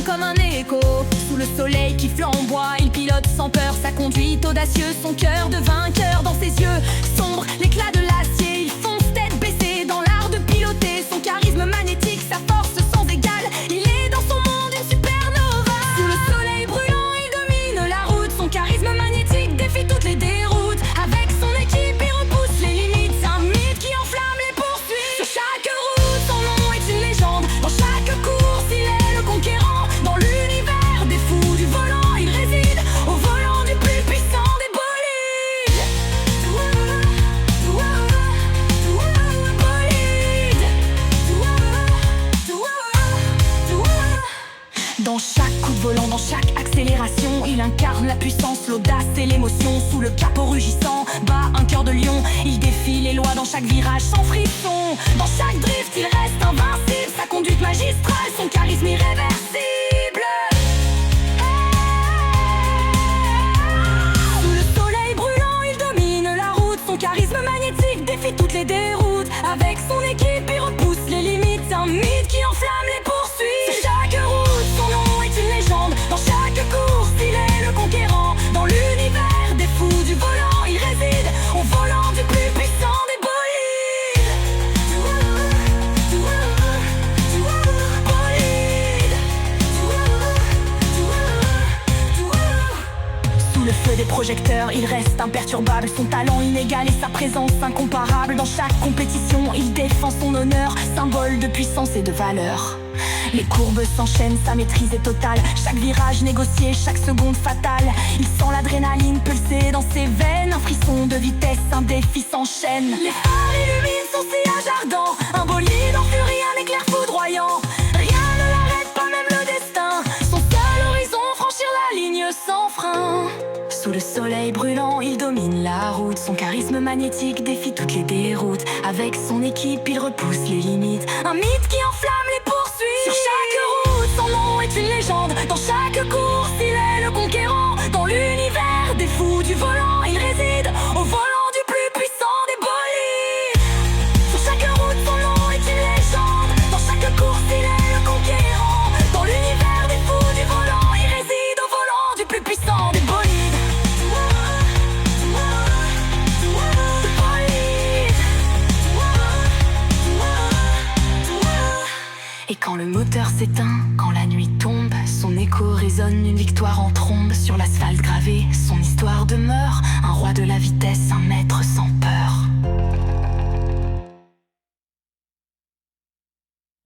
résonne comme un écho. Sous le soleil qui flamboie, il pilote sans peur sa conduite audacieuse, son cœur de vainqueur. Dans ses yeux sombres, l'éclat de l'acier, il fonce tête baissée dans l'art de piloter. Son charisme magnétique, sa force sans égale, il est dans son monde une supernova. Sous le soleil brûlant, il domine la route, son charisme magnétique défie toutes les déroutes. Avec son équipe, il repousse les limites, c'est un mythe qui enflamme les poursuites. Sur chaque route, son nom est une légende. Dans chaque course, il est le conquérant. Dans l'univers des fous du volant, il réside au volant du plus puissant des bolides. Dans chaque coup de volant, dans chaque accélération, il incarne la puissance, l'audace et l'émotion. Sous le capot rugissant, bat un cœur de lion. Il défie les lois dans chaque virage sans frisson. Dans chaque drift, il reste invincible. Sa conduite magistrale, son charisme irréversible. Sous le soleil brûlant, il domine la route. Son charisme magnétique défie toutes les déroutes. Avec son équipe, il repousse les limites. C'est un mythe qui enflamme les poursuites. Sur chaque route, son nom est une légende. Dans chaque course, il est le conquérant. Dans l'univers des fous du volant, il réside au volant du plus puissant des bolides. Sous le feu des projecteurs, il reste imperturbable. Son talent inégal et sa présence incomparable. Dans chaque compétition, il défend son honneur, symbole de puissance et de valeur. Les courbes s'enchaînent, sa maîtrise est totale. Chaque virage négocié, chaque seconde fatale. Il sent l'adrénaline pulser dans ses veines. Un frisson de vitesse, un défi s'enchaîne. Les phares illuminent son sillage ardent. Un bolide en furie, un éclair foudroyant. Rien ne l'arrête, pas même le destin. Son seul horizon, franchir la ligne sans frein. Sous le soleil brûlant, il domine la route. Son charisme magnétique défie toutes les déroutes. Avec son équipe, il repousse les limites. Un mythe qui enflamme les poursuites. Sur chaque route, son nom est une légende. Dans chaque course, il est le conquérant. Dans l'univers des fous du volant, il réside au volant du plus puissant des bolides. Sur chaque route, son nom est une légende. Dans chaque course, il est le conquérant. Dans l'univers des fous du volant, il réside au volant du plus puissant des bolides. Et quand le moteur s'éteint, quand la nuit tombe, son écho résonne une victoire en trombe. Sur l'asphalte gravé, son histoire demeure. Un roi de la vitesse, un maître